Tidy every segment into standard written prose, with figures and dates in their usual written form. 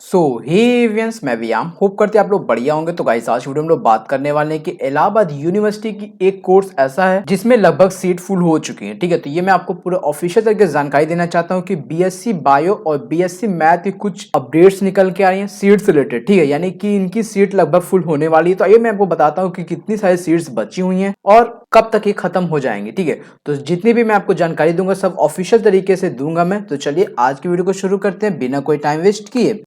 हे एवियंस, मैं व्यायाम होप करते आप लोग बढ़िया होंगे। तो गाइस आज वीडियो में लोग बात करने वाले हैं कि इलाहाबाद यूनिवर्सिटी की एक कोर्स ऐसा है जिसमें लगभग सीट फुल हो चुकी है। ठीक है, तो ये मैं आपको पूरा ऑफिशियल तरीके से जानकारी देना चाहता हूँ कि बीएससी बायो और बीएससी मैथ की कुछ अपडेट्स निकल के आ रही है सीट से रिलेटेड। ठीक है, यानी कि इनकी सीट लगभग फुल होने वाली है। तो ये मैं आपको बताता हूँ कि कितनी सारी सीट्स बची हुई हैं और कब तक ये खत्म हो जाएंगी। ठीक है, तो जितनी भी मैं आपको जानकारी दूंगा सब ऑफिशियल तरीके से दूंगा मैं। तो चलिए आज की वीडियो को शुरू करते हैं बिना कोई टाइम वेस्ट किए।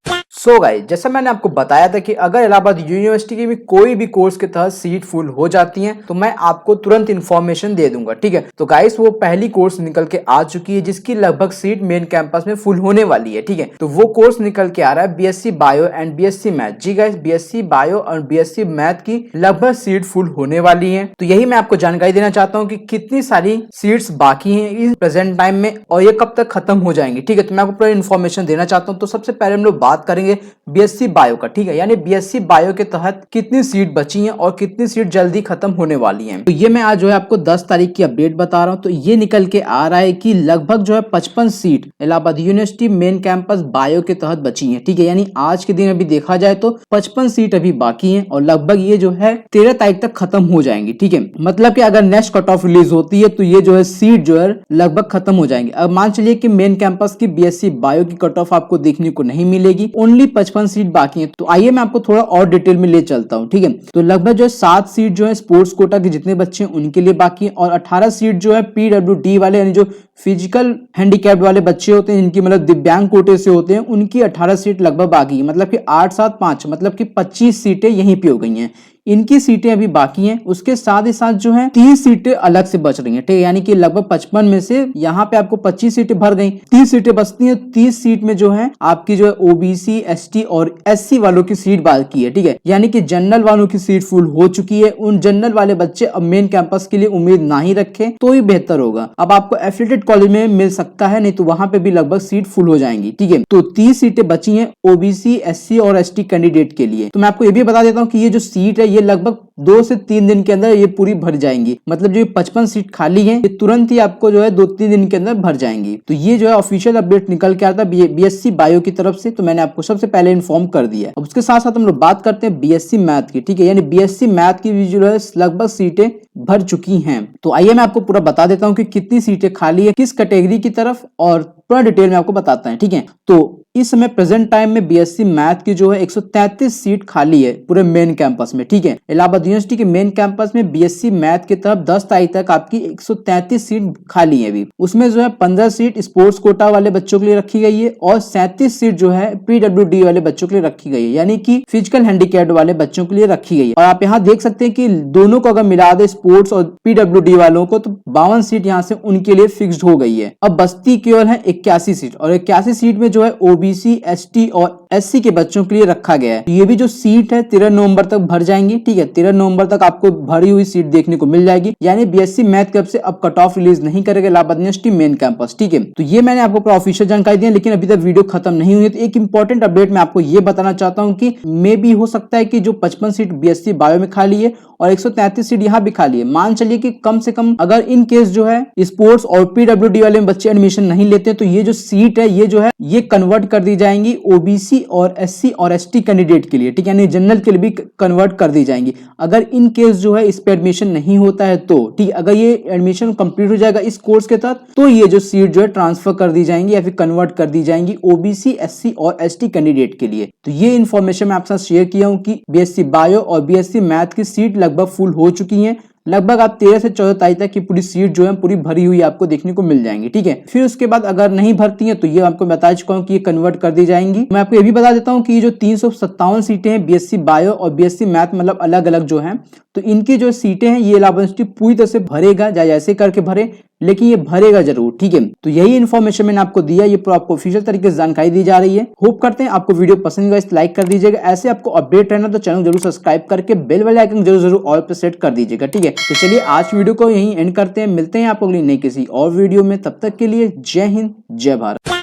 गाइस, जैसा मैंने आपको बताया था कि अगर इलाहाबाद यूनिवर्सिटी की भी कोई भी कोर्स के तहत सीट फुल हो जाती है तो मैं आपको तुरंत इन्फॉर्मेशन दे दूंगा। ठीक है, तो गाइस वो पहली कोर्स निकल के आ चुकी है जिसकी लगभग सीट मेन कैंपस में फुल होने वाली है। ठीक है, तो वो कोर्स निकल के आ रहा है BSc bio and BSc math. जी गाइस, बीएससी बायो और बीएससी मैथ की लगभग सीट फुल होने वाली है। तो यही मैं आपको जानकारी देना चाहता हूँ कि कितनी सारी सीट्स बाकी हैं इस प्रेजेंट टाइम में और ये कब तक खत्म हो जाएंगी। ठीक है, तो मैं आपको पूरा इन्फॉर्मेशन देना चाहता हूँ। तो सबसे पहले हम लोग बात करेंगे बीएससी बायो का। ठीक है, यानी बीएससी बायो के तहत कितनी सीट बची हैं और कितनी सीट जल्दी खत्म होने वाली हैं। तो ये मैं आज जो है आपको 10 तारीख की अपडेट बता रहा हूं। तो ये निकल के आ रहा है कि लगभग जो है 55 seat Allahabad university main campus bio के तहत बची हैं। ठीक है, यानी आज के दिन अभी देखा जाए तो 55 सीट अभी बाकी हैं और लगभग ये जो है 13 तारीख तक खत्म हो जाएंगी। ठीक है, मतलब कि अगर नेक्स्ट कट ऑफ रिलीज होती है तो ये जो है सीट जो है लगभग खत्म हो जाएंगे। अब मान चलिए कि मेन कैंपस की बीएससी बायो की कट ऑफ आपको देखने को नहीं मिलेगी, ओनली 55 सीट बाकी है। तो आइए मैं आपको थोड़ा और डिटेल में ले चलता हूं। ठीक है, तो लगभग जो है 7 सीट जो है स्पोर्ट्स कोटा के जितने बच्चे हैं उनके लिए बाकी है और 18 सीट जो है पीडब्ल्यूडी वाले यानी जो फिजिकल हैंडीकैप्ड वाले बच्चे होते हैं जिनकी मतलब दिव्यांग कोटे से होते हैं उनकी 18 सीट लगभग बाकी है। मतलब कि 8 7 5 मतलब कि 25 सीटें यहीं पे हो गई हैं। इनकी सीटें अभी बाकी हैं। उसके साथ ही साथ जो है 30 सीटें अलग से बच रही हैं। ठीक है, यानी कि लगभग 55 में से यहाँ पे आपको 25 सीटें भर गई, 30 सीटें बचती हैं। 30 सीट में जो है आपकी जो है ओबीसी एसटी और एससी वालों की सीट बाकी है। ठीक है, यानी कि जनरल वालों की सीट फुल हो चुकी है। उन जनरल वाले बच्चे अब मेन कैंपस के लिए उम्मीद ना ही रखें तो ही बेहतर होगा। अब आपको एफिलिएटेड कॉलेज में मिल सकता है, नहीं तो वहां पे भी लगभग सीट फुल हो जाएंगी। ठीक है, तो 30 सीटें बची हैं ओबीसी एससी और एसटी कैंडिडेट के लिए। तो मैं आपको ये भी बता देता हूँ कि ये जो सीट है ये लगभग 2 से 3 दिन के अंदर ये पूरी भर जाएंगी। मतलब जो 55 सीट खाली है ये तुरंत ही आपको जो है 2-3 दिन के अंदर भर जाएंगी। तो ये जो है ऑफिशियल अपडेट निकल के आता है बीएससी बायो की तरफ से, तो मैंने आपको सबसे पहले इन्फॉर्म कर दिया। अब उसके साथ साथ हम लोग बात करते हैं बीएससी मैथ की। ठीक है, यानी बीएससी मैथ की जो है लगभग सीटें भर चुकी हैं। तो आइए मैं आपको पूरा बता देता हूँ कि कितनी सीटें खाली है किस कैटेगरी की तरफ और पूरा डिटेल में आपको बताता है। ठीक है, तो इस समय प्रेजेंट टाइम में बीएससी मैथ की जो है 133 सीट खाली है पूरे मेन कैंपस में। ठीक है, इलाहाबाद यूनिवर्सिटी के मेन कैंपस में बीएससी मैथ की तरफ 10 तारीख तक आपकी 133 सीट खाली है। अभी उसमें जो है 15 सीट स्पोर्ट्स कोटा वाले बच्चों के लिए रखी गई है और 37 सीट जो है पीडब्ल्यूडी वाले बच्चों के लिए रखी गई है, यानी कि फिजिकल हैंडीकैप्ड वाले बच्चों के लिए रखी गई है। और आप यहाँ देख सकते हैं कि दोनों को अगर मिला दे स्पोर्ट्स और पीडब्ल्यूडी वालों को तो 52 सीट यहाँ से उनके लिए फिक्स्ड हो गई है। अब बस्ती केवल है 81 सीट और 81 सीट में जो है ओबीसी एसटी और एससी के बच्चों के लिए रखा गया है। ये भी जो सीट है 13 नवंबर तक भर जाएंगी। ठीक है, 13 नवंबर तक आपको भरी हुई सीट देखने को मिल जाएगी। यानी बीएससी मैथ कब से अब कट ऑफ रिलीज नहीं करेगा इलाहाबाद यूनिवर्सिटी मेन कैंपस। ठीक है, तो ये मैंने आपको ऑफिशियल जानकारी दी, लेकिन अभी तक वीडियो खत्म नहीं हुई है। तो एक इंपॉर्टेंट अपडेट मैं आपको ये बताना चाहता हूँ कि मे भी हो सकता है कि जो 55 सीट बीएससी बायो में खाली है और 133 सीट यहाँ भी खाली है, मान चलिए कि कम से कम अगर इन केस जो है स्पोर्ट्स और पीडब्ल्यूडी वाले बच्चे एडमिशन नहीं लेते तो ये जो सीट है ये जो है ये कन्वर्ट कर दी जाएंगी ओबीसी और एससी और एसटी कैंडिडेट के लिए। ठीक है, यानी जनरल के लिए भी कन्वर्ट कर दी जाएंगी अगर इन केस जो है इस पे एडमिशन नहीं होता है तो। ठीक, अगर ये एडमिशन कंप्लीट हो जाएगा इस कोर्स के तहत तो ये जो सीट जो है ट्रांसफर कर दी जाएंगी या फिर कन्वर्ट कर दी जाएंगी ओबीसी एससी और एसटी कैंडिडेट के लिए। तो ये इन्फॉर्मेशन मैं आपके साथ शेयर किया हूँ कि बीएससी बायो और बीएससी मैथ की सीट लगभग फुल हो चुकी हैं। लगभग आप 13 से 14 तारीख तक की पूरी सीट जो है पूरी भरी हुई आपको देखने को मिल जाएंगी। ठीक है, फिर उसके बाद अगर नहीं भरती है तो ये आपको बता चुका हूँ कि ये कन्वर्ट कर दी जाएंगी। मैं आपको ये भी बता देता हूँ कि ये जो 357 सीटें हैं बीएससी बायो और बीएससी मैथ मतलब अलग अलग जो है, तो इनकी जो सीटें हैं ये इलाहाबाद यूनिवर्सिटी पूरी तरह से भरेगा, जैसे करके भरे लेकिन ये भरेगा जरूर। ठीक है, तो यही इन्फॉर्मेशन मैंने आपको दिया, ये पूरा आपको ऑफिशियल तरीके से जानकारी दी जा रही है। होप करते हैं आपको वीडियो पसंद आए, लाइक कर दीजिएगा। ऐसे आपको अपडेट रहना तो चैनल जरूर सब्सक्राइब करके बेल वाले आइकन जरूर ऑल पे सेट कर दीजिएगा। ठीक है, तो चलिए आज वीडियो को यहीं एंड करते हैं, मिलते हैं आपको अगली नई किसी और वीडियो में। तब तक के लिए जय हिंद जय भारत।